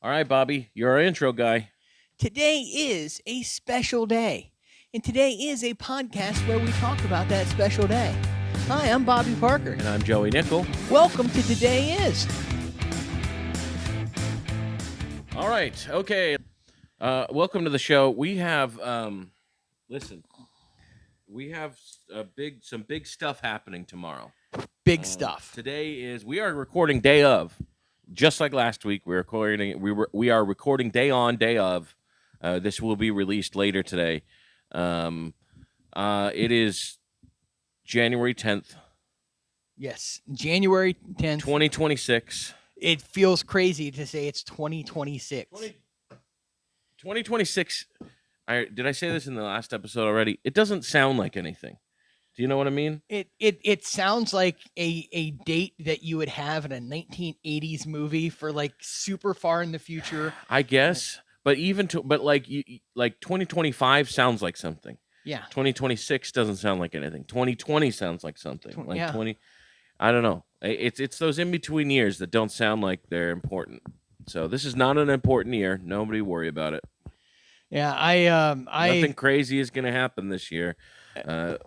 All right, Bobby, you're our intro guy. Today is a special day, and today is a podcast where we talk about that special day. Hi, I'm Bobby Parker. And I'm Joey Nickel. Welcome to Today Is. All right, okay. Welcome to the show. We have, listen, we have some big stuff happening tomorrow. Big stuff. Today we are recording day of, just like last week. We are recording day on, day of. This will be released later today. It is January 10th. Yes, January 10th. 2026. It feels crazy to say it's 2026. 2026. Did I say this in the last episode already? It doesn't sound like anything. Do you know what I mean? It sounds like a date that you would have in a 1980s movie for like super far in the future. I guess, but like 2025 sounds like something. Yeah. 2026 doesn't sound like anything. 2020 sounds like something. Like yeah. 20. I don't know. It's those in between years that don't sound like they're important. So this is not an important year. Nobody worry about it. Yeah, nothing crazy is going to happen this year.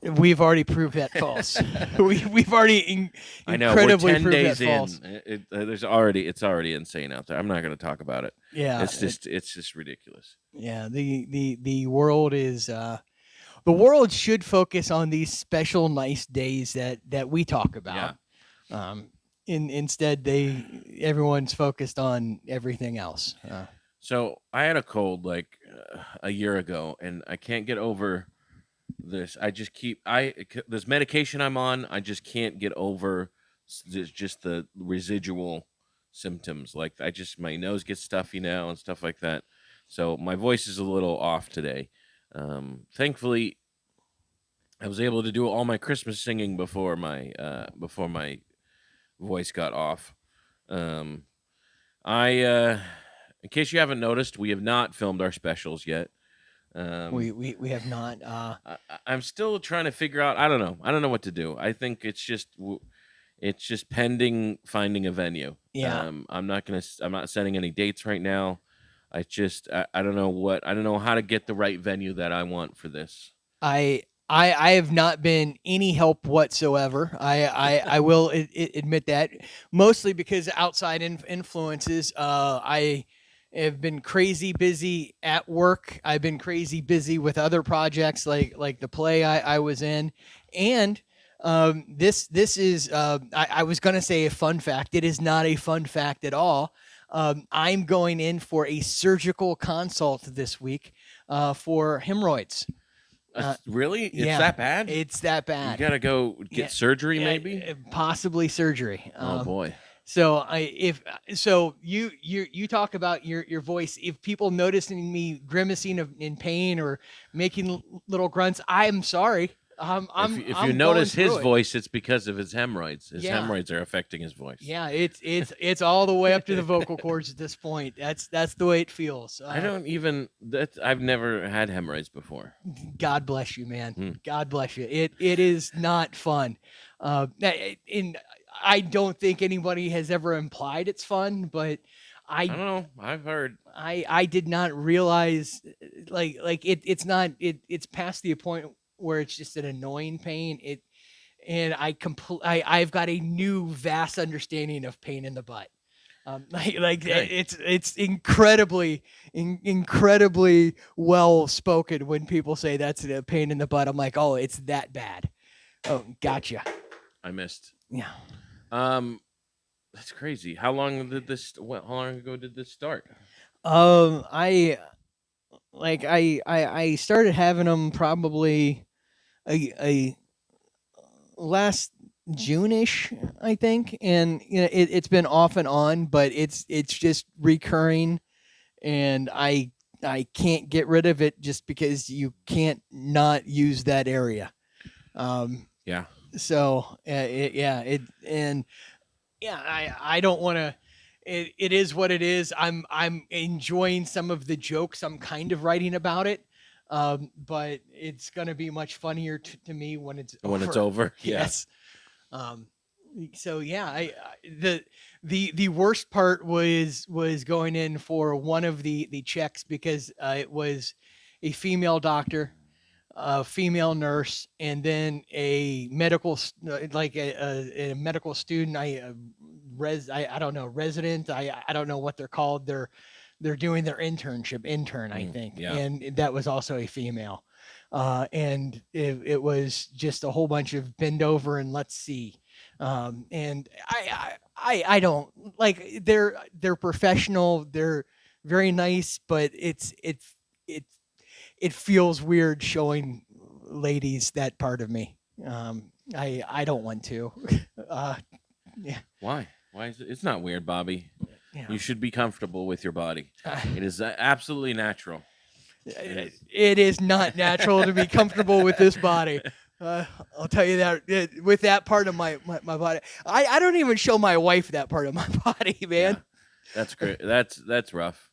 We've already proved that false. we've already I know, incredibly we're 10 proved days that false. in. It's already insane out there. I'm not going to talk about it. Yeah, it's just ridiculous. Yeah, the world is the world should focus on these special nice days that we talk about. Yeah. Instead, everyone's focused on everything else. So I had a cold like a year ago, and I can't get over this. This medication I'm on, I just can't get over just the residual symptoms. Like my nose gets stuffy now and stuff like that. So my voice is a little off today. Thankfully, I was able to do all my Christmas singing before my voice got off. In case you haven't noticed, we have not filmed our specials yet. We have not. I'm still trying to figure out. I don't know what to do. I think it's just pending finding a venue. Yeah. I'm not setting any dates right now. I don't know how to get the right venue that I want for this. I have not been any help whatsoever. I will admit that, mostly because outside influences. I have been crazy busy at work. I've been crazy busy with other projects like the play I was in, and this is I was gonna say a fun fact. It is not a fun fact at all. I'm going in for a surgical consult this week for hemorrhoids. Really? It's that bad? It's that bad. You gotta go get surgery, maybe? Possibly surgery. Oh boy. So you talk about your voice. If people noticing me grimacing in pain or making little grunts, I'm sorry. If you notice his voice, it's because of his hemorrhoids. His hemorrhoids are affecting his voice. Yeah, it's all the way up to the vocal cords at this point. That's the way it feels. I've never had hemorrhoids before. God bless you, man. God bless you. It is not fun. I don't think anybody has ever implied it's fun, but I don't know. I've heard. I did not realize it's past the point where it's just an annoying pain. I've got a new vast understanding of pain in the butt. It's incredibly well spoken when people say that's a pain in the butt. I'm like, oh, it's that bad. Oh, gotcha. I missed. Yeah. That's crazy. How long ago did this start? I started having them probably a last June-ish, I think, and it's been off and on, but it's just recurring, and I can't get rid of it just because you can't not use that area. Yeah. So I don't want to. It is what it is. I'm enjoying some of the jokes I'm kind of writing about it, but it's gonna be much funnier to me when it's over. Yeah. Yes. So yeah, the worst part was going in for one of the checks because it was a female doctor, a female nurse, and then a like a medical student. I don't know, resident. I don't know what they're called. They're doing their intern, I think, Yeah. and that was also a female. And it was just a whole bunch of bend over and let's see. And I don't like they're professional. They're very nice, but it it feels weird showing ladies that part of me. I don't want to. Uh, yeah, Why? Why is it? It's not weird, Bobby. yeah. You should be comfortable with your body. It is absolutely natural. It is not natural to be comfortable with this body. I'll tell you that with that part of my body. I don't even show my wife that part of my body, man. Yeah, that's great. That's rough.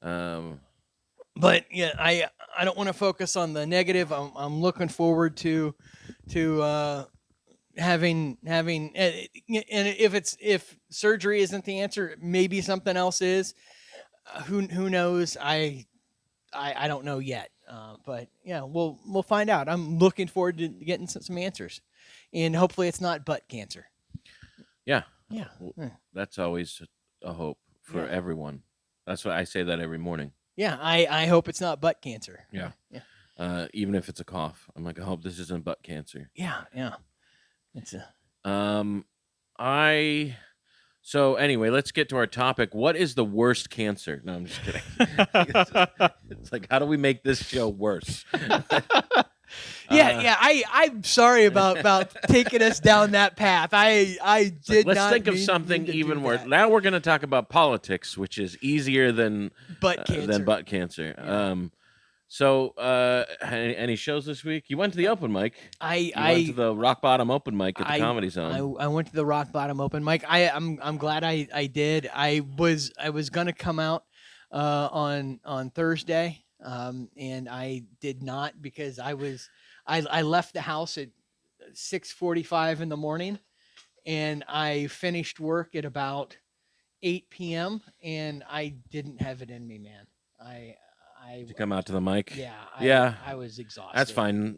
Um, But yeah, I don't want to focus on the negative. I'm looking forward to having and if surgery isn't the answer, maybe something else is. Who knows? I don't know yet. But yeah, we'll find out. I'm looking forward to getting some answers, and hopefully it's not butt cancer. yeah, Yeah. that's always a hope for Yeah. everyone. That's why I say that every morning. Yeah, I hope it's not butt cancer. Yeah. Yeah. Even if it's a cough, I'm like, I hope this isn't butt cancer. Yeah. Yeah. It's a I. So anyway, let's get to our topic. What is the worst cancer? No, I'm just kidding. It's like, how do we make this show worse? yeah. I'm sorry about taking us down that path. I did Let's not think of mean something to even do worse. that. Now we're going to talk about politics, which is easier than Butt cancer. butt cancer. Yeah. So any shows this week? You went to the open mic. You went to I the Rock Bottom open mic at the Comedy Zone. I went to the Rock Bottom open mic. I'm glad I did. I was gonna come out on Thursday, and I did not because I left the house at 6:45 in the morning, and I finished work at about 8 p.m. and I didn't have it in me, man. To come out to the mic. Yeah, Yeah. I was exhausted. That's fine.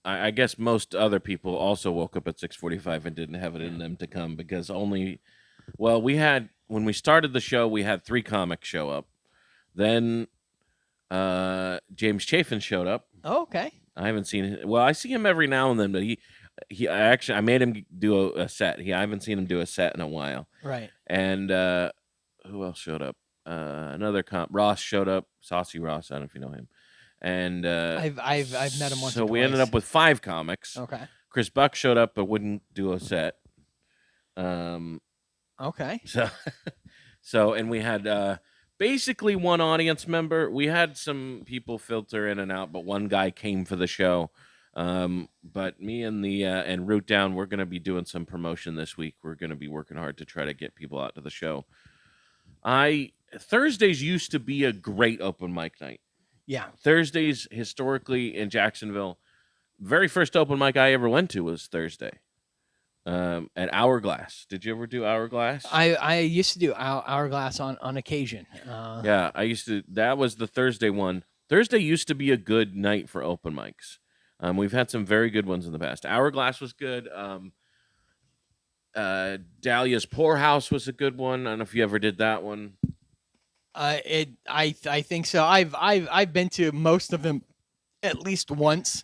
I guess most other people also woke up at 6:45 and didn't have it in them to come because we had when we started the show we had 3 comics show up. Then James Chafin showed up. Oh, okay. I haven't seen him. Well, I see him every now and then, but I made him do a set. I haven't seen him do a set in a while. Right. And who else showed up? Another Ross showed up. Saucy Ross. I don't know if you know him. And I've met him once. So or we twice. ended up with 5 comics. Okay. Chris Buck showed up but wouldn't do a set. Okay. So and we had basically one audience member. We had some people filter in and out, but one guy came for the show. But me and and Root Down, we're gonna be doing some promotion this week. We're gonna be working hard to try to get people out to the show. Thursdays used to be a great open mic night. Yeah. Thursdays historically in Jacksonville, very first open mic I ever went to was Thursday. At Hourglass. Did you ever do Hourglass? I used to do Hourglass on occasion. Yeah, I used to. That was the Thursday one. Thursday used to be a good night for open mics. We've had some very good ones in the past. Hourglass was good. Dahlia's Poorhouse was a good one. I don't know if you ever did that one. I think so. I've been to most of them at least once,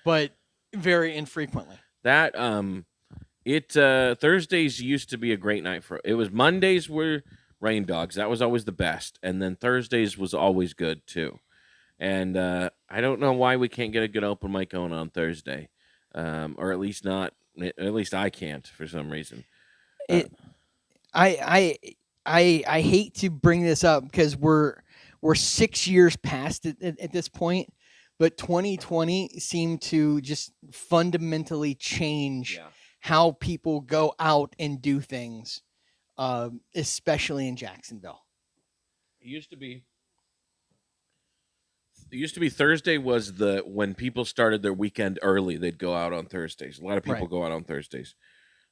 but very infrequently. That Thursdays used to be a great night for it. Was Mondays were Rain Dogs. That was always the best, and then Thursdays was always good too. And I don't know why we can't get a good open mic going on Thursday, or at least not. At least I can't for some reason. I hate to bring this up because we're 6 years past it at this point, but 2020 seemed to just fundamentally change how people go out and do things, especially in Jacksonville. It used to be used to be Thursday was the when people started their weekend early. They'd go out on Thursdays. A lot of people Right. go out on Thursdays.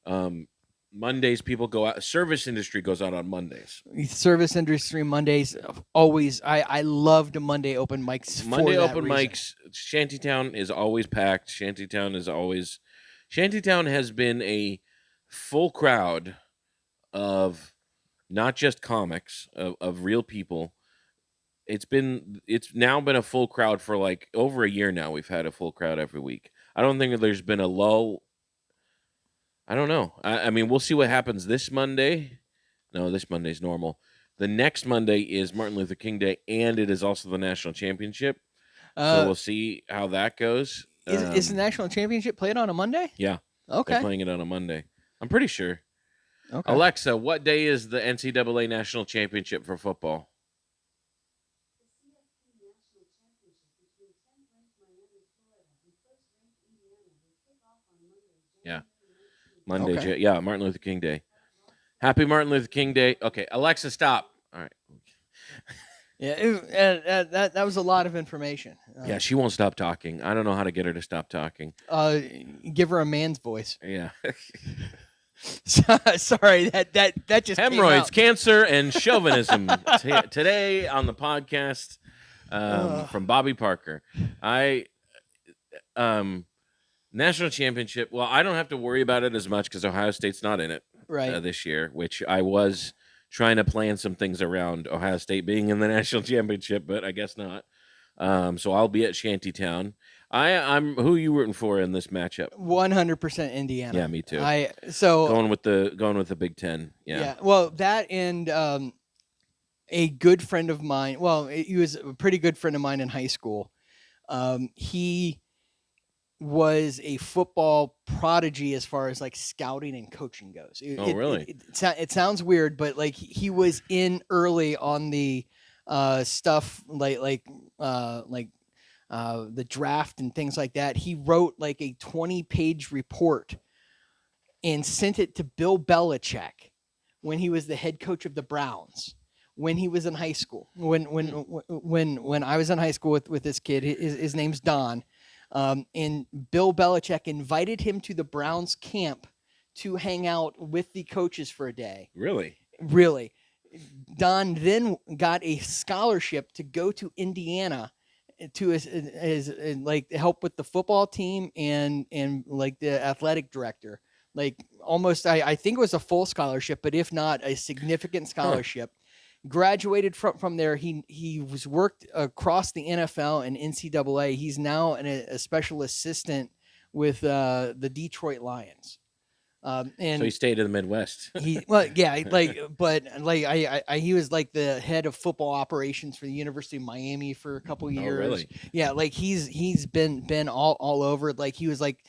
Um, Mondays people go out. Service industry goes out on Mondays. Service industry Mondays always. I loved Monday open mics for Monday that open reason. mics. Shantytown is always packed. Shantytown has been a full crowd of not just comics of real people. It's now been a full crowd for like over a year now. We've had a full crowd every week. I don't think there's been a lull. I don't know. I mean, we'll see what happens this Monday. No, this Monday's normal. The next Monday is Martin Luther King Day, and it is also the national championship. So Uh, we'll see how that goes. is the national championship played on a Monday? Yeah, they're Okay. playing it on a Monday. I'm pretty sure. Okay. Alexa, what day is the NCAA national championship for football? Yeah, Monday. Okay. Yeah, Martin Luther King Day. Happy Martin Luther King Day. Okay, Alexa, stop. All right. Yeah, that was a lot of information. Yeah, she won't stop talking. I don't know how to get her to stop talking. Give her a man's voice. Yeah. Sorry, that just came Hemorrhoids, out. cancer, and chauvinism. Today on the podcast from Bobby Parker. I national championship. Well, I don't have to worry about it as much because Ohio State's not in it Right. this year, which I was trying to plan some things around Ohio State being in the national championship, but I guess not. So I'll be at Shantytown. I'm who are you rooting for in this matchup? 100% Indiana. Yeah, me too. So Going with the Big Ten. Yeah. well, that and a good friend of mine. Well, he was a pretty good friend of mine in high school. He was a football prodigy as far as like scouting and coaching goes. Oh, really? It sounds weird, but like he was in early on the stuff like the draft and things like that. He wrote like a 20-page report and sent it to Bill Belichick when he was the head coach of the Browns. When he was in high school, when I was in high school with this kid, his name's Don, and Bill Belichick invited him to the Browns camp to hang out with the coaches for a day. Really? Really, Don then got a scholarship to go to Indiana to his like help with the football team and like the athletic director. Like almost, I think it was a full scholarship, but if not, a significant scholarship. Graduated from there. He was worked across the NFL and NCAA. He's now a special assistant with the Detroit Lions. And So he stayed in the Midwest. he was like the head of football operations for the University of Miami for a couple years. Oh, really? Yeah, like he's been all over. Like he was like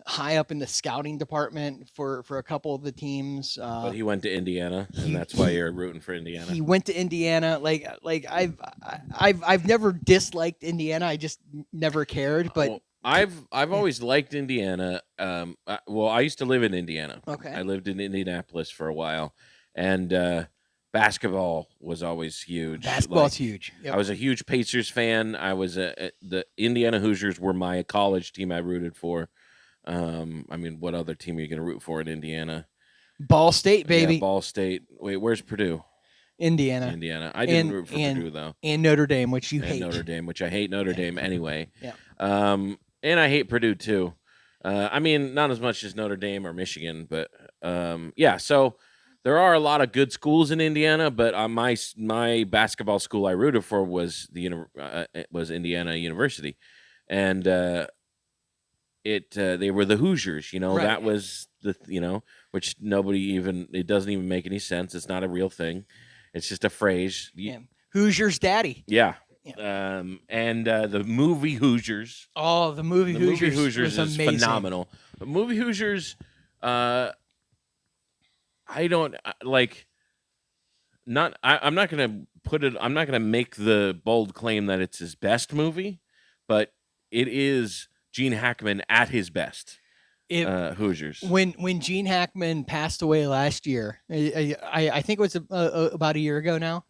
high up in the scouting department for a couple of the teams. But he went to Indiana, and that's why you're rooting for Indiana. He went to Indiana. Like I've never disliked Indiana. I just never cared. But Well, I've always liked Indiana. I used to live in Indiana. okay, I lived in Indianapolis for a while, and basketball was always huge. basketball's Like, huge. I was a huge Pacers fan. I was the Indiana Hoosiers were my college team I rooted for. I mean, what other team are you going to root for in Indiana? Ball State, baby. Yeah, Ball State. Wait, where's Purdue? Indiana. Indiana. I didn't root for Purdue though. And Notre Dame, which you And hate. Notre Dame, which I hate Notre Dame anyway. Yeah. And I hate Purdue too. I mean, not as much as Notre Dame or Michigan, but yeah. So there are a lot of good schools in Indiana, but my basketball school I rooted for was was Indiana University, and they were the Hoosiers. Right. That was which nobody even it doesn't even make any sense. It's not a real thing. It's just a phrase. Yeah. Hoosiers daddy. Yeah. Yeah. And the movie Hoosiers. Oh, the movie Hoosiers Hoosiers was is amazing. phenomenal. The movie Hoosiers, I don't like. I'm not gonna put it. I'm not gonna make the bold claim that it's his best movie, but it is Gene Hackman at his best. Hoosiers. When Gene Hackman passed away last year, I think it was about a year ago now.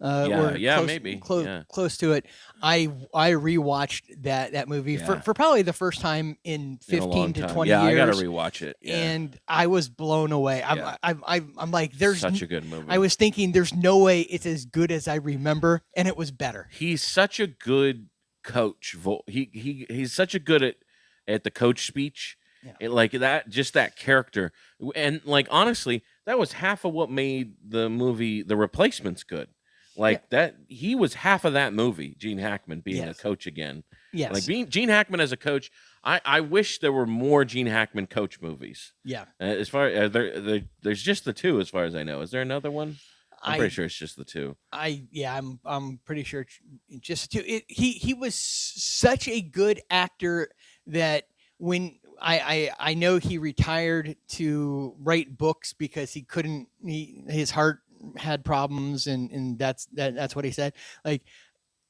Yeah, or yeah, maybe. Yeah, close to it. I rewatched that movie yeah. for probably the first time in In a 15 long to time. 20 Yeah, I gotta years, rewatch it. Yeah, and I was blown away. yeah. I'm like, Such a good I movie. was thinking there's no way it's as good as I remember, and it was better. He's such a good coach. He's such a good at the coach speech. Yeah. Like that, just that character, and like honestly, that was half of what made the movie The Replacements good. Yeah. Like that, he was half of that movie. Gene Hackman being a Yes. coach again, like Yes. being Gene Hackman as a coach. I wish there were more Gene Hackman coach movies. Yeah. As far there's just the two, as far as I know. Is there another one? I'm pretty I sure it's just the two. yeah, I'm pretty sure just to it, he was such a good actor that when I know he retired to write books because he couldn't his heart had problems, and that's what he said. Like,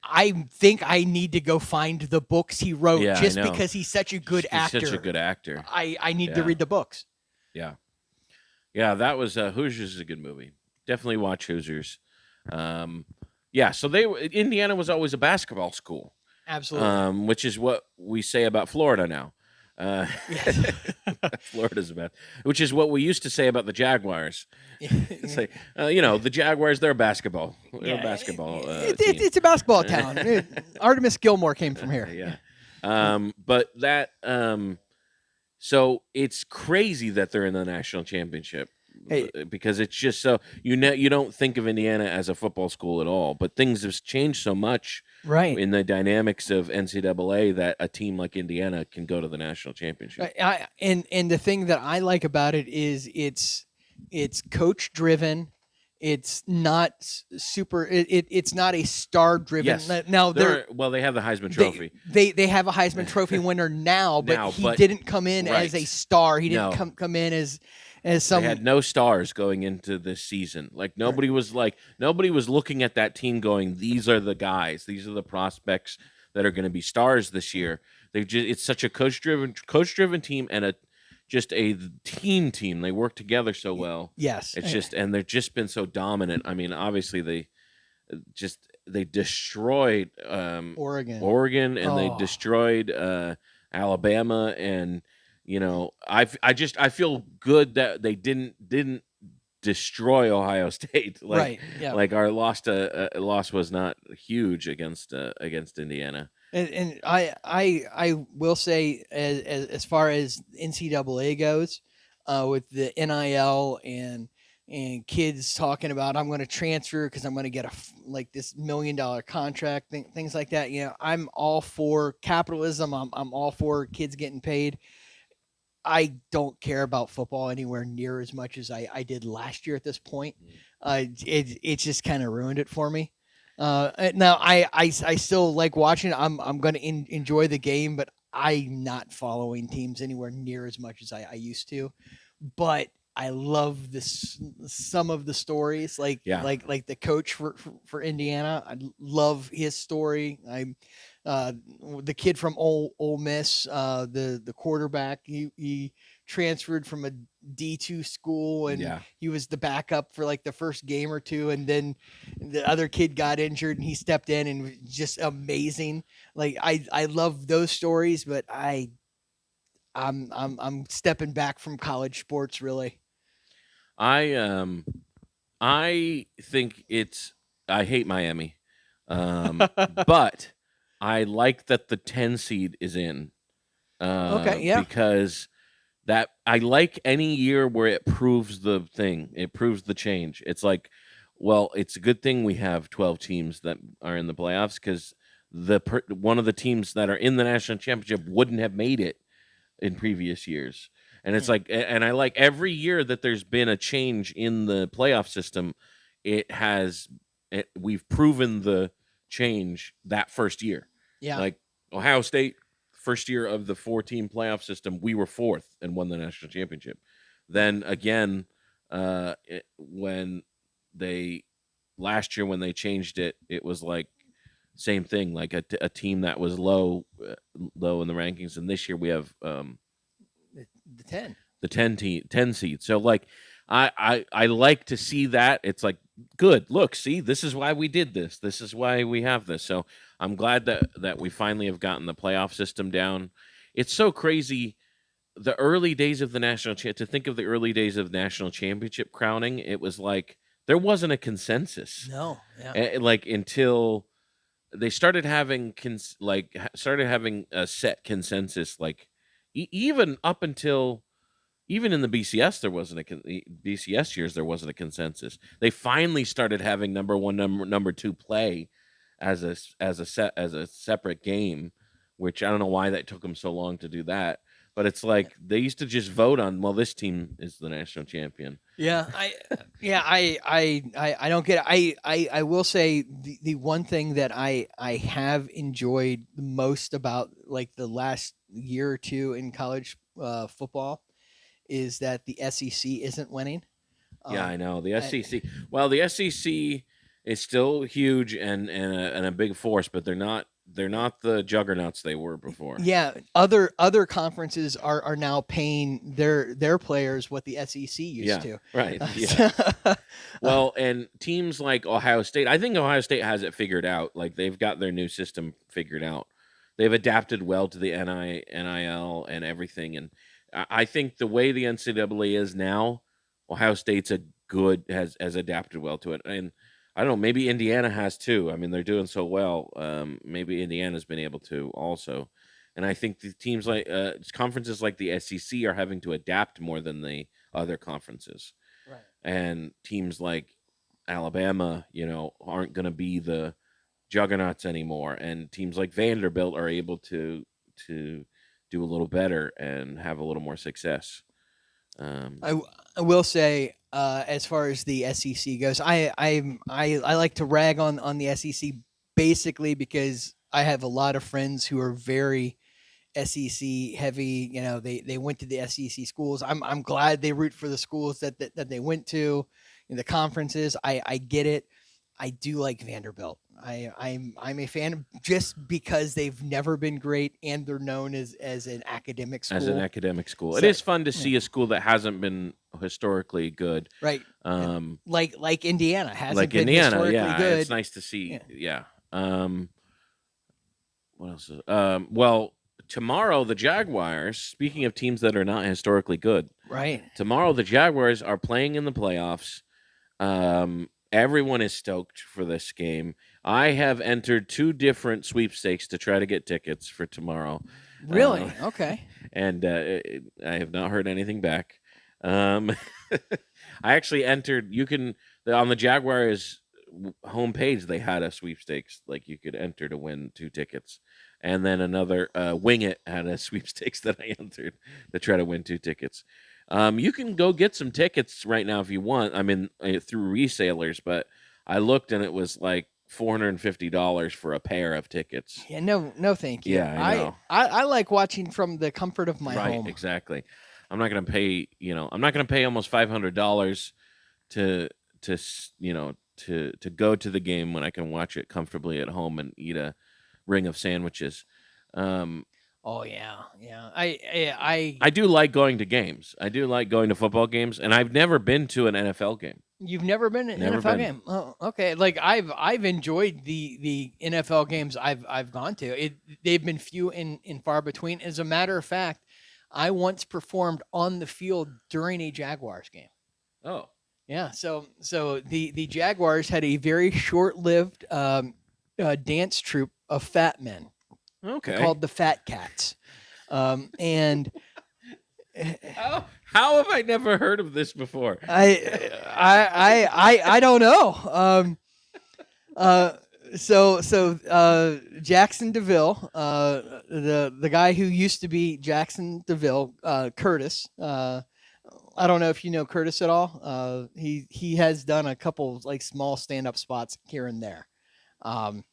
I think I need to go find the books he wrote Yeah, I just know. because he's such a good He's such a actor. good actor. I need to Yeah, read the books. yeah, yeah. That was Hoosiers is a good movie. Definitely watch Hoosiers. Um, yeah. So Indiana was always a basketball school, Absolutely. which is what we say about Florida now. Uh, Yes. Florida's a bad, which is what we used to say about the Jaguars. Say, the Jaguars, they're a basketball. They're a Yeah, basketball team. it's a basketball town. Artemis Gilmore came from here. Yeah. But that so it's crazy that they're in the national championship Hey, because it's just so you don't think of Indiana as a football school at all, but things have changed so much right. in the dynamics of NCAA that a team like Indiana can go to the national championship. And the thing that I like about it is it's coach driven. It's not super. It's not a star driven. Yes. Now They have the Heisman Trophy they have a Heisman Trophy winner now, but he but didn't come in as a right. star. He didn't No. come in as They some. had no stars going into this season. Nobody was looking at that team going, "These are the guys. These are the prospects that are going to be stars this year." It's such a coach driven team and just a team. They work together so well. Yes. It's just and they've just been so dominant. I mean, obviously they destroyed Oregon. Oregon and they Oh. destroyed Alabama, and I feel good that they didn't destroy Ohio State. Right. Yeah. Like our loss was not huge against Indiana. And I will say as far as NCAA goes, with the NIL and kids talking about I'm going to transfer because I'm going to get like this $1 million contract, things like that. I'm all for capitalism. I'm all for kids getting paid. I don't care about football anywhere near as much as I did last year at this point. It just kind of ruined it for me. Now I still like watching. I'm going to enjoy the game, but I'm not following teams anywhere near as much as I used to. But I love some of the stories, Yeah. like the coach for Indiana. I love his story. Uh, the kid from Ole Miss, the quarterback, he transferred from a D2 school, and Yeah. he was the backup for like the first game or two, and then the other kid got injured and he stepped in and was just amazing. Like, I love those stories, but I'm stepping back from college sports, really. I think I hate Miami. But I like that the 10 seed is in. Okay, yeah. Because that I like any year where it proves the thing. It proves the change. It's like, well, it's a good thing we have 12 teams that are in the playoffs because one of the teams that are in the national championship wouldn't have made it in previous years. And it's like, and I like every year that there's been a change in the playoff system, we've proven the change that first year. Yeah. Like Ohio State, first year of the 4-team playoff system, we were fourth and won the national championship. Then again, when they last year when they changed it, it was like same thing, like a team that was low in the rankings, and this year we have The 10. the 10 seed. So like I like to see that. It's like, good. Look, see, this is why we did this. This is why we have this. So I'm glad that we finally have gotten the playoff system down. It's so crazy. The early days of the to think of the early days of national championship crowning, it was like there wasn't a consensus. No, yeah, Like until they started having started having a set consensus, like even up until even in the BCS there wasn't BCS years there wasn't a consensus. They finally started having number one, number two play as a separate game, which I don't know why that took them so long to do that. But it's like they used to just vote on, well, this team is the national champion. yeah. I don't get it. I will say the one thing that I have enjoyed the most about like the last year or two in college football is that the SEC isn't winning. Yeah, Um, I know the I, SEC. Well, the SEC is still huge and a big force, but they're not the juggernauts they were before. yeah, other conferences are now paying their players what the SEC used Yeah, to. right. Yeah. So- Well, and teams like Ohio State, I think Ohio State has it figured out. Like they've got their new system figured out. They've adapted well to the NIL and everything. And I think the way the NCAA is now, Ohio State's a good has adapted well to it. And I don't know, maybe Indiana has too. I mean, they're doing so well. Maybe Indiana's been able to also. And I think the teams like conferences like the SEC are having to adapt more than the other conferences, right. and teams like Alabama, aren't going to be the juggernauts anymore, and teams like Vanderbilt are able to do a little better and have a little more success. Um, I, I will say, as far as the SEC goes, I like to rag on the SEC basically because I have a lot of friends who are very SEC heavy. You know, they went to the SEC schools. I'm glad they root for the schools that they went to in the conferences. I get it. I do like Vanderbilt. I'm a fan just because they've never been great and they're known as an academic as an school. academic school, it So is fun to yeah, see a school that hasn't been historically good. right. And Um, like Indiana hasn't like been Indiana, historically yeah, it's good. nice to see. Yeah, Yeah. What else? Well, tomorrow the Jaguars. Speaking of teams that are not historically good, right. tomorrow the Jaguars are playing in the playoffs. Everyone is stoked for this game. I have entered two different sweepstakes to try to get tickets for tomorrow, uh, Really? Okay. and I have not heard anything back. Um, I actually entered. You can on the Jaguars homepage they had a sweepstakes, like you could enter to win two tickets, and then another Wing It had a sweepstakes that I entered to try to win two tickets. You can go get some tickets right now if you want. I mean, through resellers, but I looked and it was like $450 for a pair of tickets. Yeah, no, thank you. Yeah, I know. I like watching from the comfort of my Right, home. exactly. I'm not gonna pay almost $500 to to go to the game when I can watch it comfortably at home and eat a ring of sandwiches. Um, Oh yeah, yeah. I I do like going to games. I do like going to football games, and I've never been to an NFL game. You've never been to an Never NFL been. game? Oh, okay. Like I've enjoyed the NFL games I've gone to. They've been few and far between. As a matter of fact, I once performed on the field during a Jaguars game. Oh, Yeah. So the Jaguars had a very short lived dance troupe of fat men okay. called the Fat Cats, and How have I never heard of this before? I don't know. Uh, Jackson DeVille, the guy who used to be Jackson DeVille, Curtis. I don't know if you know Curtis at all. He has done a couple like small stand up spots here and there. Um,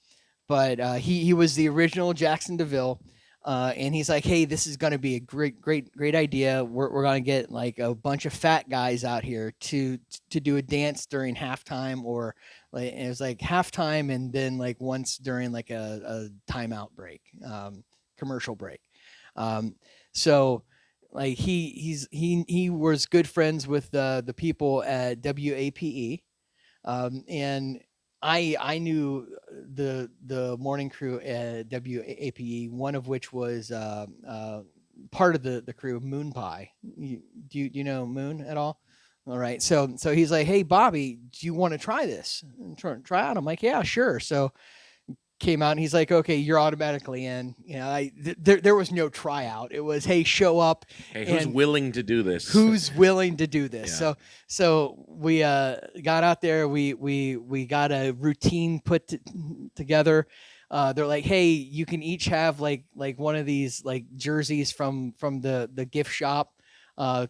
but he was the original Jackson DeVille. And he's like, hey, this is going to be a great idea. We're going to get like a bunch of fat guys out here to do a dance during halftime, or like it was like halftime and then like once during like a timeout break, commercial break. Um, so like he was good friends with the people at WAPE, and I knew the morning crew at WAPE, one of which was part of the crew, Moon Pie. Do you know Moon at all? All right, so he's like, hey Bobby, do you want to try this? Try out. I'm like, yeah, sure. So came out and he's like, okay, you're automatically in. There was no tryout. It was, hey, show up. Hey, who's And willing to do this? who's willing to do this. Yeah. So we got out there, we got a routine together. They're like, hey, you can each have like one of these like jerseys from the gift shop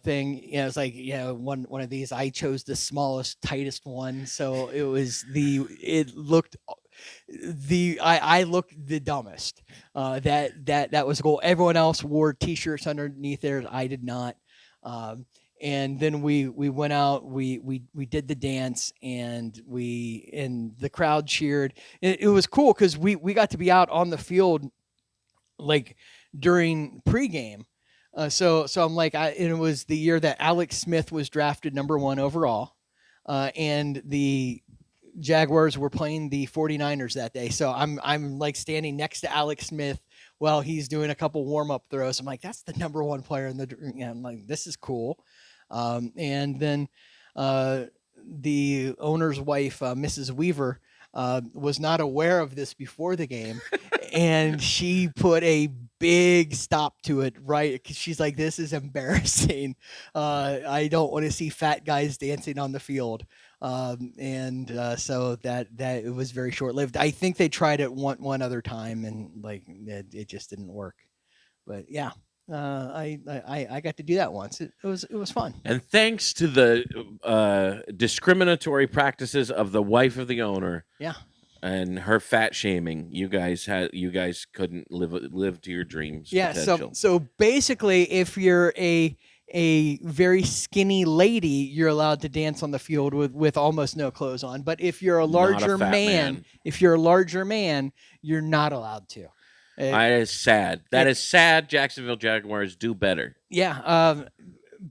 thing. It's like, one of these. I chose the smallest, tightest one, so it looked I looked the dumbest. That was cool. Everyone else wore t-shirts underneath theirs. I did not. And then we went out. We did the dance, and the crowd cheered. It was cool because we got to be out on the field like during pregame. So I'm like, and it was the year that Alex Smith was drafted #1 overall, and the Jaguars were playing the 49ers that day. So I'm like standing next to Alex Smith while he's doing a couple warm-up throws. I'm like, that's the #1 player in the. I'm like, this is cool. And then the owner's wife, Mrs. Weaver, was not aware of this before the game, and she put a big stop to it. Right, 'cause she's like, "This is embarrassing. I don't want to see fat guys dancing on the field." And so that it was very short lived. I think they tried it one other time, and like it just didn't work. But yeah, I got to do that once. It was fun. And thanks to the discriminatory practices of the wife of the owner, Yeah. and her fat shaming, you guys couldn't live to your dreams Yeah. potential. So basically, if you're a very skinny lady, you're allowed to dance on the field with almost no clothes on. But if you're a Not a larger fat man. if you're a larger man, you're not allowed to. That is sad. That is sad. Jacksonville Jaguars do better. Yeah.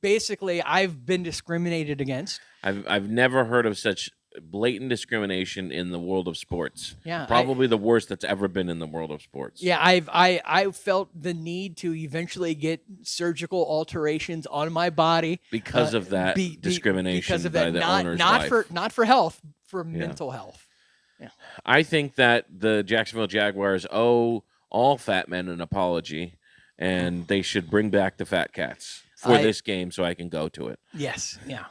Basically, I've been discriminated against. I've never heard of such blatant discrimination in the world of sports. Yeah, Probably the worst that's ever been in the world of sports. Yeah, I felt the need to eventually get surgical alterations on my body Because of that discrimination because of by that, the not owner's not wife. not for health, for mental health. Yeah. I think that the Jacksonville Jaguars owe all fat men an apology, and they should bring back the Fat Cats for this game so I can go to it. Yes. Yeah.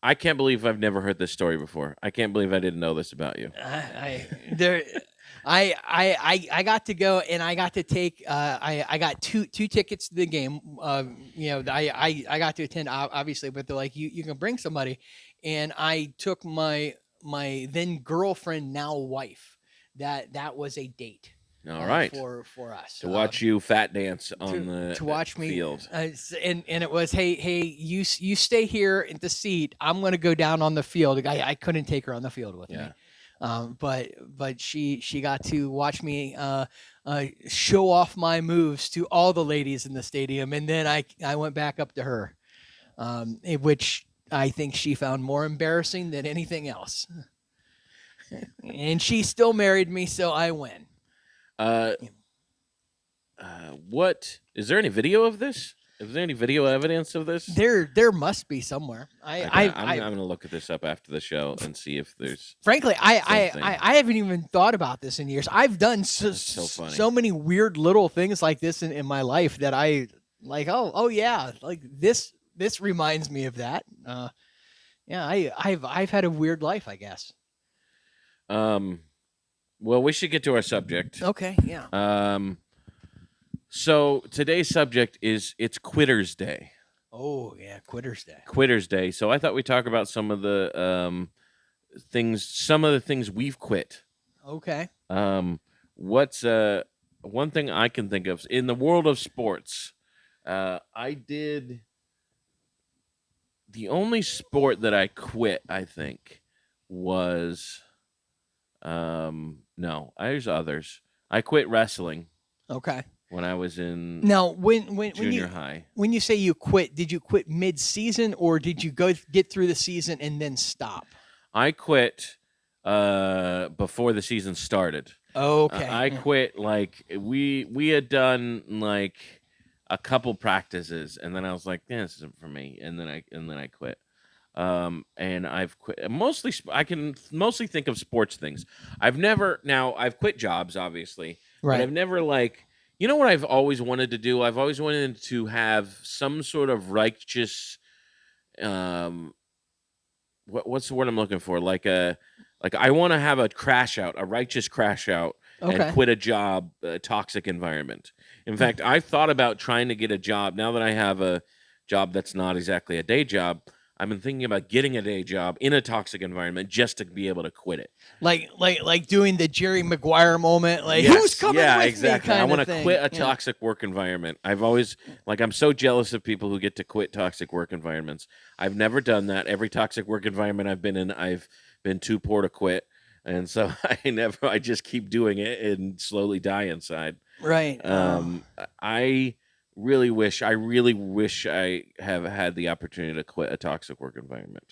I can't believe I've never heard this story before. I can't believe I didn't know this about you. I got to go, and I got to take I got two tickets to the game. I got to attend, obviously, but they're like, you can bring somebody, and I took my then girlfriend, now wife. That was a date. All right, for us to watch you fat dance on the to watch me field. And it was, hey, you stay here in the seat. I'm gonna go down on the field. I couldn't take her on the field with me. But she got to watch me show off my moves to all the ladies in the stadium, and then I went back up to her, which I think she found more embarrassing than anything else. And she still married me, so I win. What is there any video of this? Is there any video evidence of this? There must be somewhere. I'm going to look at this up after the show and see if there's. Frankly, I haven't even thought about this in years. I've done so many weird little things like this in my life that I like. Oh yeah, like this reminds me of that. Yeah, I've had a weird life, I guess. Well, we should get to our subject. Okay, yeah. So today's subject is it's Quitters Day. Oh yeah, Quitters Day. Quitters Day. So I thought we'd talk about some of the things we've quit. Okay. What's one thing I can think of in the world of sports? I did the only sport that I quit, I think, was no, there's others. I quit wrestling. Okay. when I was in Now, junior high. when you say you quit, did you quit mid season or did you go get through the season and then stop? I quit before the season started. Okay. I Yeah. quit like we had done like a couple practices, and then I was like, this isn't for me, and then I quit. And I've quit mostly. I can mostly think of sports things. I've never now. I've quit jobs, obviously, but Right. I've never like. You know what I've always wanted to do? I've always wanted to have some sort of righteous um what's the word I'm looking for? Like I want to have a crash out, a righteous crash out, and Okay. quit a job, a toxic environment. In fact, I've thought about trying to get a job now that I have a job that's not exactly a day job. I've been thinking about getting a day job in a toxic environment just to be able to quit it. Like doing the Jerry Maguire moment, like who's Yes, coming yeah, with me exactly. I kind want of to thing. quit a Yeah. toxic work environment. I've always like I'm so jealous of people who get to quit toxic work environments. I've never done that. Every toxic work environment I've been in, I've been too poor to quit. And so I just keep doing it and slowly die inside. Right. I I really wish I have had the opportunity to quit a toxic work environment.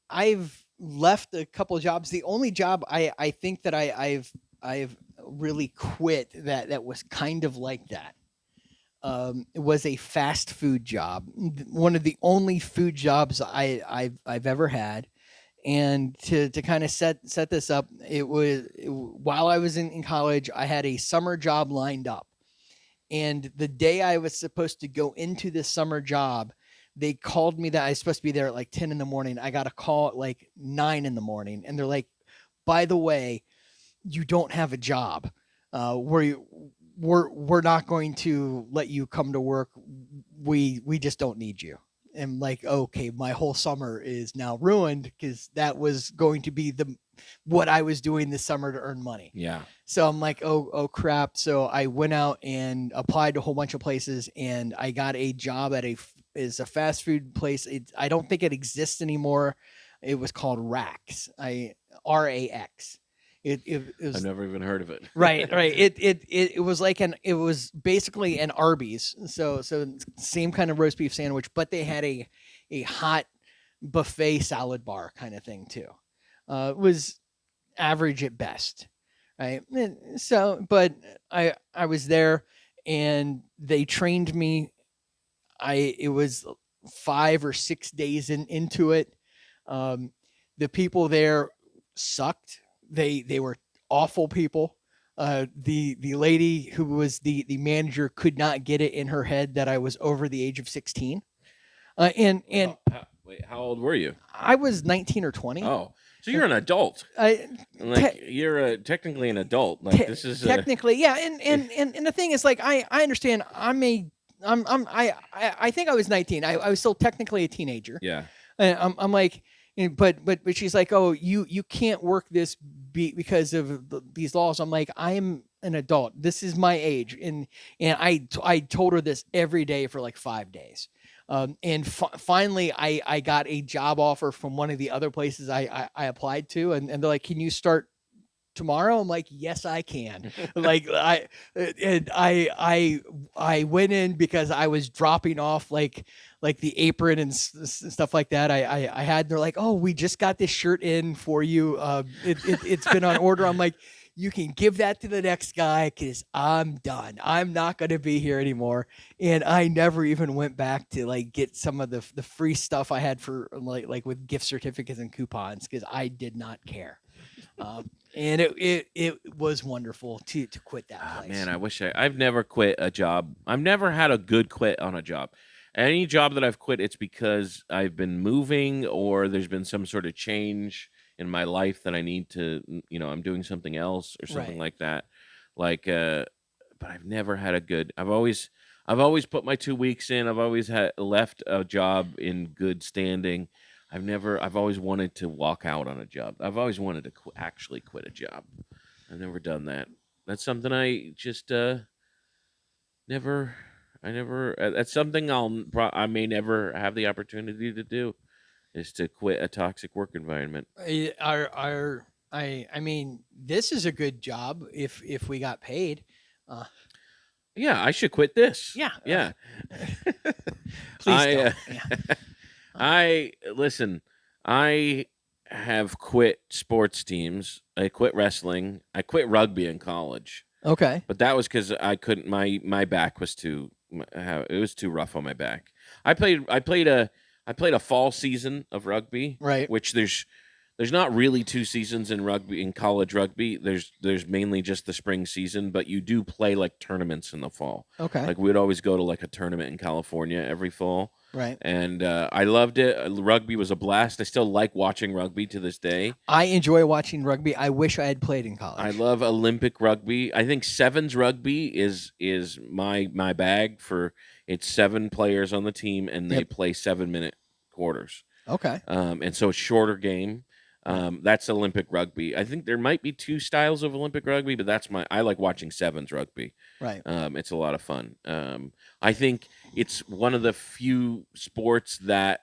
I've left a couple of jobs. The only job I think that I've really quit that was kind of like that. It was a fast food job. One of the only food jobs I've ever had. And to kind of set this up, while I was in college, I had a summer job lined up. And the day I was supposed to go into this summer job, they called me that I was supposed to be there at like 10 in the morning. I got a call at like 9 in the morning. And they're like, by the way, you don't have a job. We're not going to let you come to work. We just don't need you. And like, okay, my whole summer is now ruined because that was going to be the what I was doing this summer to earn money. Yeah. So I'm like, oh crap. So I went out and applied to a whole bunch of places, and I got a job at a fast food place. I don't think it exists anymore. It was called Rax. RAX. It I've was never even heard of it. right. It was like it was basically an Arby's. So same kind of roast beef sandwich, but they had a hot buffet salad bar kind of thing too. It was average at best, right? So, but I was there, and they trained me. It was 5 or 6 days into it. Um, the people there sucked. They were awful people. The lady who was the manager could not get it in her head that I was over the age of 16. And Wait, how old were you? I was 19 or 20. Oh, so you're an adult. I Like you're technically an adult. Like this is a technically, yeah, and the thing is, like, I understand. I think I was 19. I was still technically a teenager. yeah. And I'm like, but she's like, oh, you can't work this because of these laws. I'm like, I'm an adult. This is my age, and I told her this every day for like 5 days. And finally, I got a job offer from one of the other places I applied to, and they're like, can you start tomorrow? I'm like, yes, I can. Like I went in because I was dropping off like the apron and stuff like that. I had. They're like, oh, we just got this shirt in for you. It's been on order. I'm like, you can give that to the next guy because I'm done. I'm not going to be here anymore. And I never even went back to like get some of the free stuff I had for like with gift certificates and coupons because I did not care. And it was wonderful to quit that Ah, place. man, I've never quit a job. I've never had a good quit on a job. Any job that I've quit, it's because I've been moving or there's been some sort of change in my life that I need to, I'm doing something else or something Right. like that. Like, but I've never had a good. I've always put my 2 weeks in. I've always had left a job in good standing. I've always wanted to walk out on a job. I've always wanted to actually quit a job. I've never done that. That's something I just never. I never. That's something I may never have the opportunity to do is to quit a toxic work environment. Our I mean, this is a good job if we got paid. Uh, Yeah, I should quit this. yeah. Yeah. Please I don't. Yeah. I listen, I have quit sports teams. I quit wrestling. I quit rugby in college. Okay. But that was cuz I couldn't my back was it was too rough on my back. I played a fall season of rugby, Right. which there's not really two seasons in rugby in college rugby. There's mainly just the spring season, but you do play like tournaments in the fall. Okay. Like we'd always go to like a tournament in California every fall, Right. and I loved it. Rugby was a blast. I still like watching rugby to this day. I enjoy watching rugby. I wish I had played in I college. love Olympic rugby. I think sevens rugby is my bag for it's 7 players on the team and they Yep. play 7 minute quarters. Okay. And so it's shorter game. Right. That's Olympic rugby. I think there might be two styles of Olympic rugby, but I like watching sevens rugby. Right. It's a lot of fun. I think it's one of the few sports that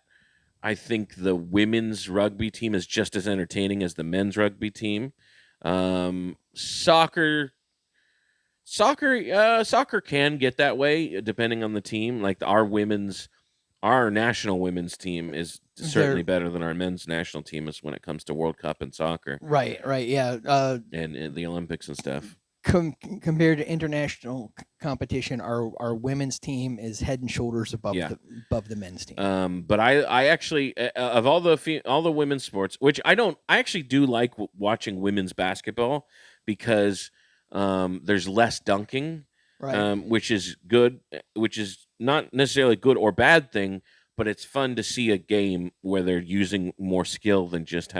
I think the women's rugby team is just as entertaining as the men's rugby team. Soccer, soccer can get that way depending on the team. Like our national women's team is certainly They're better than our men's national team is when it comes to World Cup and soccer right. Right. Yeah. and the Olympics and stuff. Compared to international competition, our women's team is head and shoulders Yeah. above the men's team. But I actually of all the women's sports, which I actually do like watching women's basketball because there's less dunking, Right. which is good, which is not necessarily a good or bad thing, but it's fun to see a game where they're using more skill than just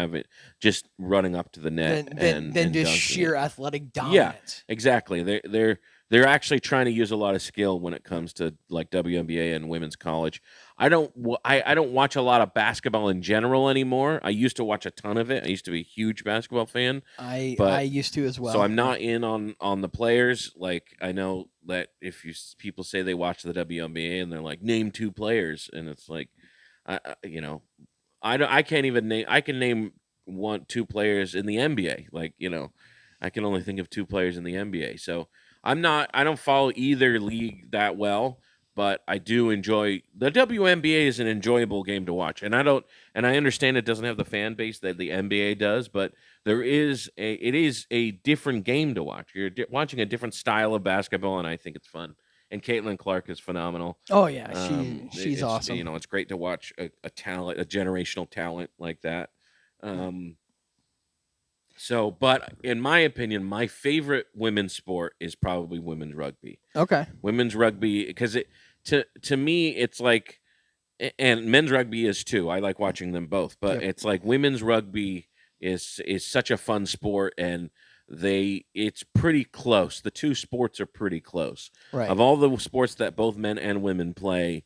running up to the net Than and just dunking sheer it. athletic Yeah, dominance. exactly. They're actually trying to use a lot of skill when it comes to like WNBA and women's college. I don't watch a lot of basketball in general anymore. I used to watch a ton of it. I used to be a huge basketball fan, I but used to as so well. I'm not in on the players. Like I know that if people say they watch the WNBA and they're like name 2 players, and it's like, you know, I can't even name. I can name 2 players in the NBA. Like I can only think of 2 players in the NBA. So I don't follow either league that well, but I do enjoy the WNBA is an enjoyable game to watch, and I understand it doesn't have the fan base that the NBA does, but it is a different game to watch. You're watching a different style of basketball, and I think it's fun. And Caitlin Clark is phenomenal. Oh yeah, she's It's awesome. it's great to watch a talent, a generational talent like that. Um, but in my opinion, my favorite women's sport is probably women's rugby. Okay. Women's rugby because it to me it's like and men's rugby is too. I like watching them both, but Yep. it's like women's rugby is such a fun sport and it's pretty close. The two sports are pretty close. Right. Of all the sports that both men and women play,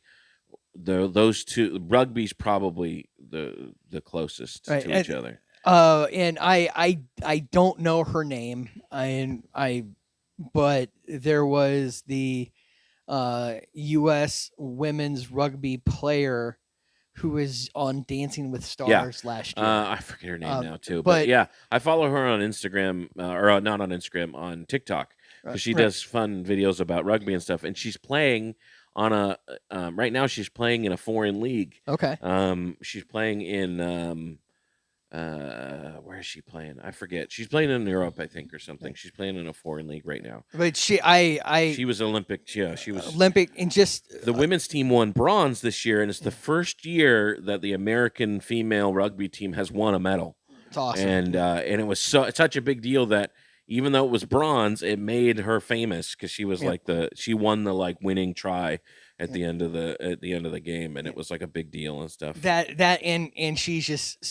those two rugby's probably the closest Right. to each other. And I don't know her name. But there was the U.S. women's rugby player who was on Dancing with Stars last year. I forget her name now too, but but- yeah, I follow her on Instagram or not on Instagram on TikTok because she Right. does fun videos about rugby and stuff, and she's playing on a right now. She's playing in a foreign league. Okay. She's playing in where is she playing? I forget. She's playing in Europe, I think, or something. She's playing in a foreign league right now. But She was Olympic. Yeah, she was Olympic and just the women's team won bronze this year, and it's the first year that the American female rugby team has won a medal. it's awesome. And it was such a big deal that even though it was bronze, it made her famous because she was Yep. she won the winning try at the end of the game, and it was like a big deal and stuff. And she's just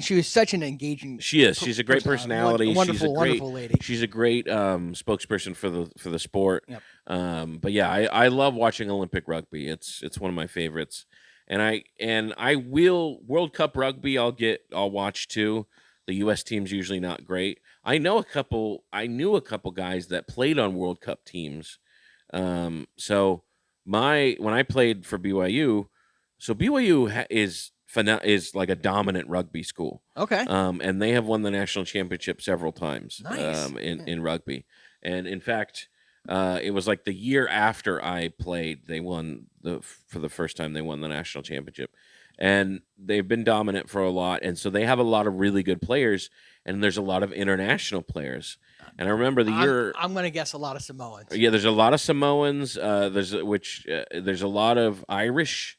she was such an engaging. She is. She's a great personality. Wonderful, she's a great, wonderful lady. She's a great spokesperson for the sport. Yep. But yeah, I love watching Olympic rugby. It's one of my favorites. And I will World Cup rugby. I'll watch too. The U.S. team's usually not great. I knew a couple guys that played on World Cup teams. So when I played for BYU, so BYU is like a dominant rugby school. Okay. And they have won the national championship several times. Nice. In rugby, and in fact, It was like the year after I played, they won for the first time. They won the national championship, and they've been dominant for a lot. And so they have a lot of really good players, and there's a lot of international players. And I remember the year. I'm gonna guess a lot of Samoans. Yeah, there's a lot of Samoans. There's a lot of Irish.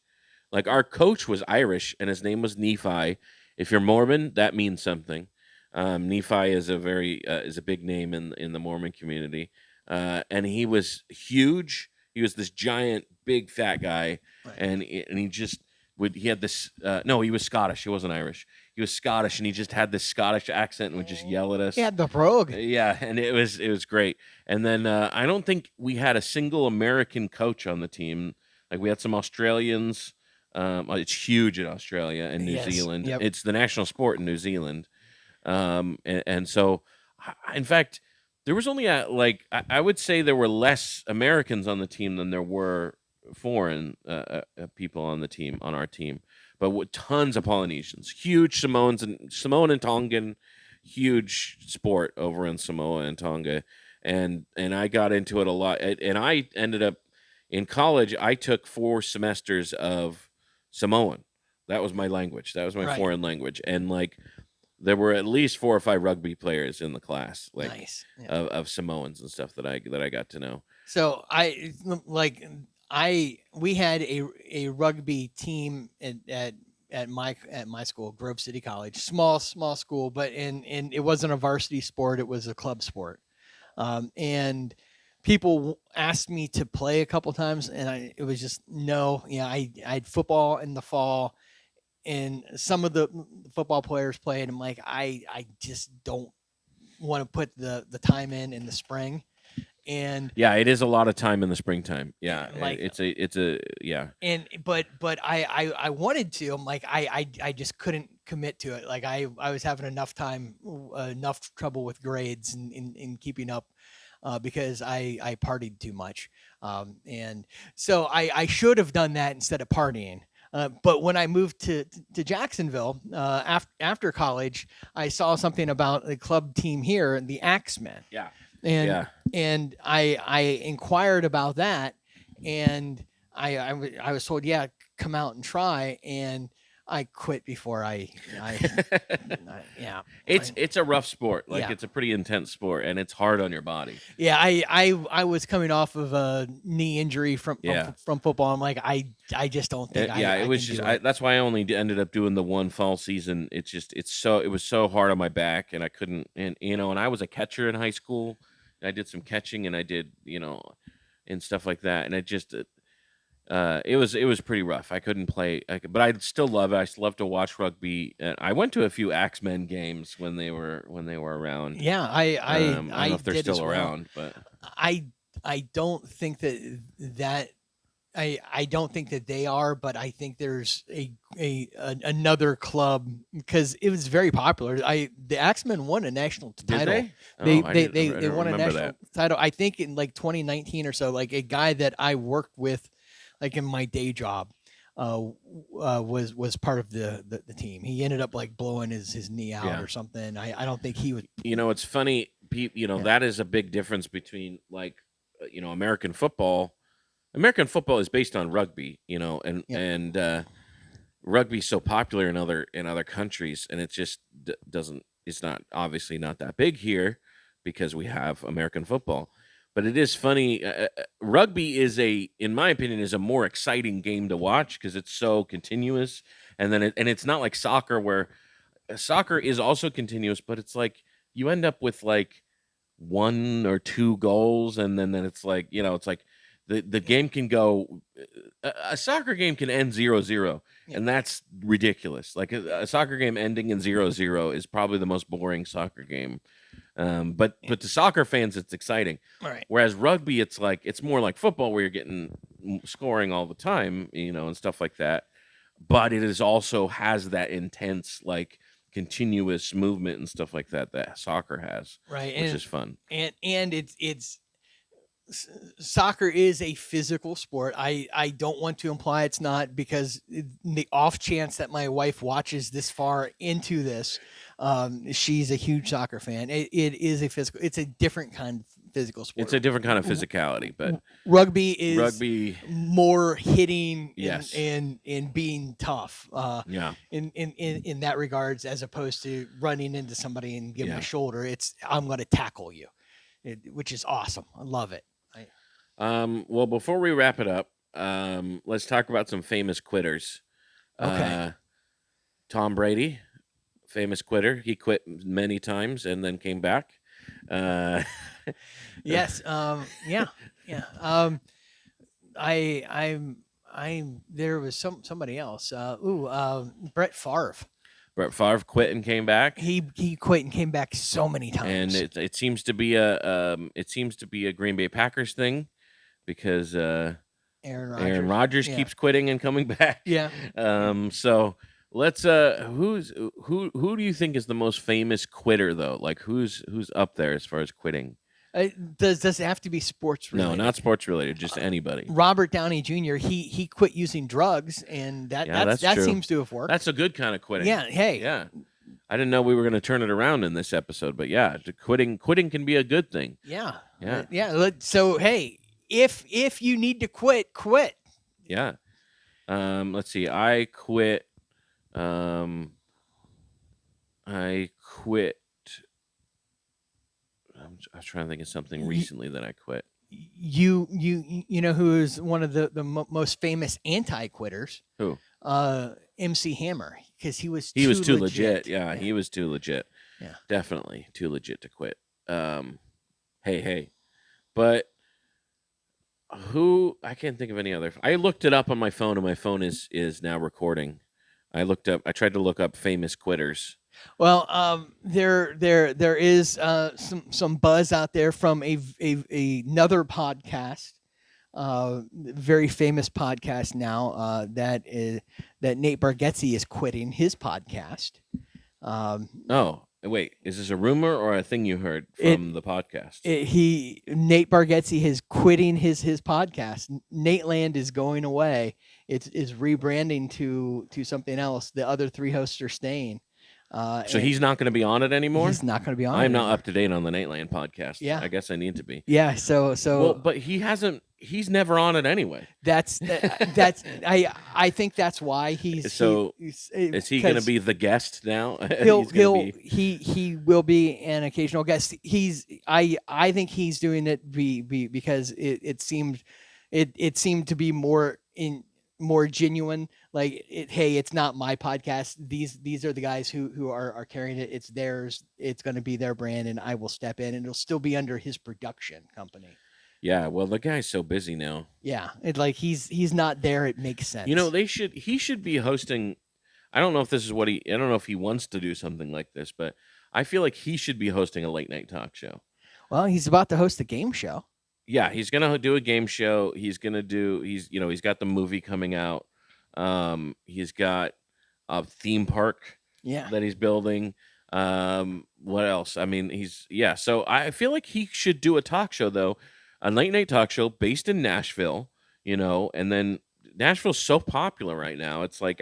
Like our coach was Irish, and his name was Nephi. If you're Mormon, that means something. Nephi is a big name in the Mormon community, and he was huge. He was this giant, big, fat guy, Right. and he just he had this. No, he was Scottish. He wasn't Irish. He was Scottish, and he just had this Scottish accent and would just yell at us. Yeah, the brogue. Yeah, and it was great. And then I don't think we had a single American coach on the team. Like we had some Australians. It's huge in Australia and New Yes, Zealand. yep. It's the national sport in New Zealand. And so, in fact, there was only I would say there were less Americans on the team than there were foreign people on the team on our team, but with tons of Polynesians, huge Samoan and Tongan, huge sport over in Samoa and Tonga, and I got into it a lot, and I ended up in college. I took 4 semesters of Samoan. That was my language. That was my Right. foreign language, and like there were at least 4 or 5 rugby players in the class, like Nice. Yeah. of Samoans and stuff that I got to know. So we had a rugby team at my school, Grove City College, small school, but in it wasn't a varsity sport; it was a club sport, and people asked me to play a couple times, and it was just no. Yeah, I had football in the fall, and some of the football players played. I'm like, I just don't want to put the time in the spring, and Yeah, it is a lot of time in the springtime. Yeah, like it's a yeah. and but I wanted to. I'm like I just couldn't commit to it. Like I was having enough trouble with grades and in keeping up because I partied too much, and so I should have done that instead of partying. But when I moved to Jacksonville after college, I saw something about the club team here, the Axemen, Yeah. and Yeah. I inquired about that, and I was told, yeah, come out and try, and I quit before yeah. It's a rough sport. Like Yeah. it's a pretty intense sport, and it's hard on your body. Yeah, I was coming off of a knee injury Yeah. from football. I'm like, I just don't think Yeah, I it was can just do it. that's why I only ended up doing the one fall season. It was so hard on my back, and I couldn't. And and I was a catcher in high school. And I did some catching, and I did and stuff like that. And it was pretty rough. I couldn't play, but I still love it. I still love to watch rugby. And I went to a few Axemen games when they were around. Yeah, I don't know if they're did as still well. around, but I don't think that I don't think that they are, but I think there's another club because it was very popular. The Axemen won a national did title. they? They Oh, I they didn't, they, I they don't won a remember national that. title. I think in like 2019 or so. Like a guy that I worked with, like in my day job, was part of the team. He ended up like blowing his knee out Yeah. or something. I don't think he was. It's funny. Yeah. That is a big difference between like American football. American football is based on rugby, and Yep. rugby's so popular in other countries, and it just doesn't. It's not obviously not that big here because we have American football. But it is funny. Rugby in my opinion, is a more exciting game to watch because it's so continuous, and it's not like soccer where soccer is also continuous, but it's like you end up with like 1 or 2 goals, and then it's like it's like the game can go. A soccer game can end 0-0, Yeah. and that's ridiculous. Like a soccer game ending in 0-0 is probably the most boring soccer game. But to soccer fans, it's exciting. All right. Whereas rugby, it's more like football where you're getting scoring all the time, and stuff like that. But it is also has that intense like continuous movement and stuff like that soccer has, Right. which is fun. And it's soccer is a physical sport. I don't want to imply it's not because the off chance that my wife watches this far into this, she's a huge soccer fan. It is a physical. It's a different kind of physical sport. It's a different kind of physicality, but Rugby is rugby, more hitting and yes, being tough yeah, in that regards, as opposed to running into somebody and giving yeah. a shoulder. It's I'm going to tackle you, which is awesome. I love it. Well, before we wrap it up, let's talk about some famous quitters. Okay. Uh, Tom Brady, famous quitter. He quit many times and then came back. Uh, Yes. Yeah. Yeah. I'm. There was somebody else. Brett Favre. Brett Favre quit and came back, He quit and came back so many and times. it seems to be a Green Bay Packers thing because Aaron Rodgers Yeah. keeps quitting and coming back. Yeah. So let's who do you think is the most famous quitter though? Like who's up there as far as quitting? Does it have to be sports No, related? not sports related, just anybody. Robert Downey Jr. He quit using drugs, and Yeah, that's that true. seems to have worked. That's a good kind of quitting. Yeah. Hey. Yeah. I didn't know we were going to turn it around in this episode, but yeah, quitting can be a good thing. Yeah. Yeah. Yeah. So hey, if you need to quit, quit. Yeah. Let's see. I quit. I quit. I was trying to think of something recently that I quit. You know who is one of the most famous anti-quitters? Who? MC Hammer, because he was Too legit. Yeah, he was too legit. Yeah. Definitely too legit to quit. Hey. But who I can't think of any other. I looked it up on my phone and my phone is now recording. I tried to look up famous quitters. Well, there is some buzz out there from another podcast, very famous podcast now, that Nate Bargatze is quitting his podcast. Oh, wait, is this a rumor or a thing you heard from the podcast? Nate Bargatze is quitting his podcast. Nate Land is going away. It's is rebranding to something else. The other three hosts are staying. So he's not going to be on it anymore. He's not going to be on. I'm not up to date on the Nate Land podcast. Yeah, I guess I need to be. Yeah. So well, but he hasn't. He's never on it anyway. That's I think that's why he's. So is he going to be the guest now? He will be an occasional guest. I think he's doing it because it seemed to be more genuine. Like hey, it's not my podcast. These are the guys who are carrying it. It's theirs. It's going to be their brand, and I will step in, and it'll still be under his production company. Yeah, well, the guy's so busy now. Yeah, he's not there. It makes sense. He should be hosting. I don't know if this is what I don't know if he wants to do something like this, but I feel like he should be hosting a late night talk show. Well, he's about to host a game show. Yeah, he's gonna do a game show. He's got the movie coming out. He's got a theme park that he's building. What else? I mean, so I feel like he should do a talk show though, a late night talk show based in Nashville, and then Nashville's so popular right now. It's like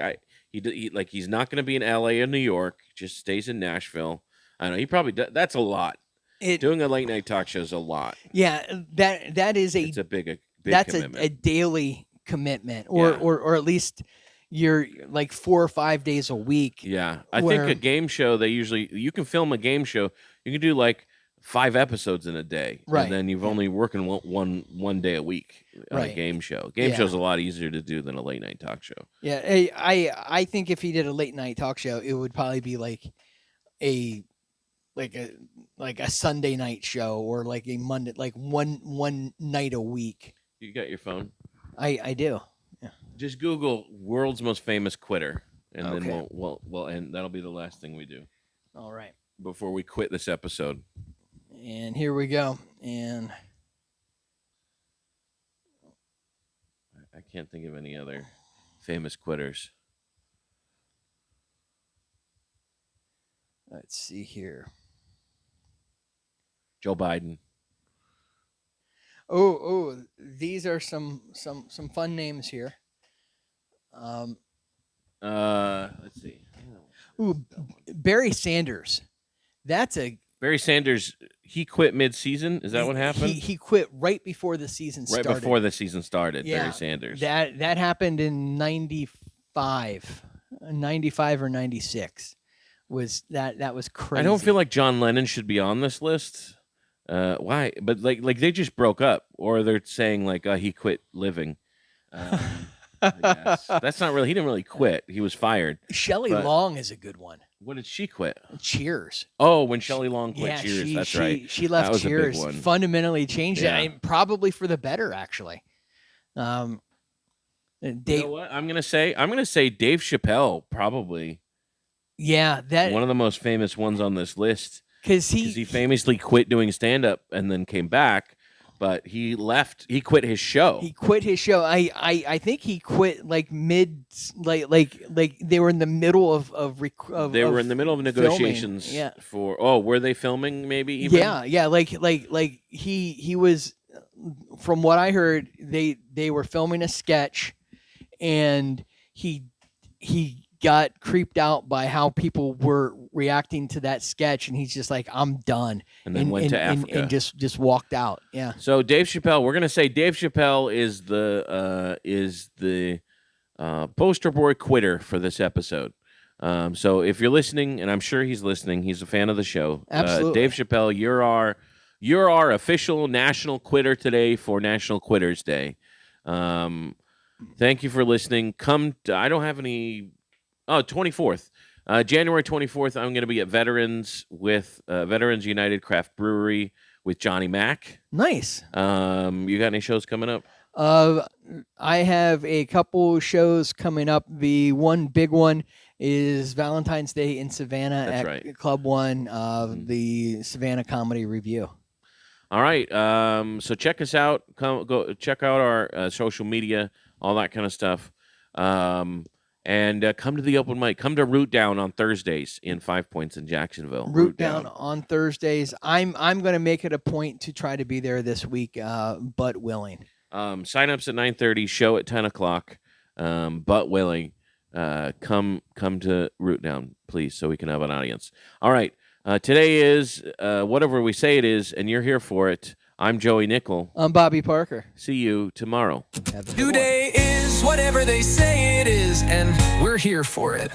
he's not going to be in LA or New York, just stays in Nashville. I know he probably does. That's a lot. Doing a late night talk show is a lot. Yeah, it's a big commitment. A daily commitment, or at least you're like 4 or 5 days a week. Yeah, I think a game show you can film a game show. You can do like 5 episodes in a day, right? And then you've only working one day a week on a game show. Game show's a lot easier to do than a late night talk show. Yeah, I think if he did a late night talk show, it would probably be like a Sunday night show, or like a Monday, like one night a week. You got your phone? I do. Yeah. Just Google world's most famous quitter, and then we'll end. That'll be the last thing we do. All right. Before we quit this episode. And here we go. And I can't think of any other famous quitters. Let's see here. Joe Biden. Oh, these are some fun names here. Let's see. Barry Sanders. That's a Barry Sanders, he quit mid-season. Is that what happened? He quit right before the season started. Right before the season started, Yeah, Barry Sanders. That happened in 95 or 96. That was crazy. I don't feel like John Lennon should be on this list. Why? But like they just broke up, or they're saying like he quit living. I guess. That's not really. He didn't really quit. He was fired. Shelley Long is a good one. What did she quit? Cheers. Oh, when Shelley Long quit Cheers. That's right. She left that was Cheers. A big one. Fundamentally changed it, and probably for the better, actually. Dave, you know what? I'm gonna say Dave Chappelle probably. Yeah, that one of the most famous ones on this list because he famously quit doing stand up and then came back. But he left. He quit his show. He quit his show. I think he quit like mid, like they were in the middle of they were in the middle of negotiations. Filming. Yeah. For were they filming maybe? Even? Yeah. Like he was. From what I heard, they were filming a sketch, and he got creeped out by how people were reacting to that sketch, and he's just like, I'm done. And then went to Africa and just walked out. Yeah. So Dave Chappelle, we're gonna say Dave Chappelle is the poster boy quitter for this episode. So if you're listening, and I'm sure he's listening, he's a fan of the show. Absolutely. Dave Chappelle, you're our official national quitter today for National Quitters Day. Thank you for listening. I don't have any. 24th. January 24th, I'm going to be at Veterans with Veterans United Craft Brewery with Johnny Mac. Nice. You got any shows coming up? I have a couple shows coming up. The one big one is Valentine's Day in Savannah at Club One, the Savannah Comedy Review. All right. So check us out. Go check out our social media, all that kind of stuff. And come to the open mic. Come to Root Down on Thursdays in 5 Points in Jacksonville. Root Down on Thursdays. I'm going to make it a point to try to be there this week, but willing. Sign-ups at 9:30. Show at 10 o'clock. But willing. Come to Root Down, please, so we can have an audience. All right. Today is whatever we say it is, and you're here for it. I'm Joey Nickel. I'm Bobby Parker. See you tomorrow. Today is whatever they say it is, and we're here for it.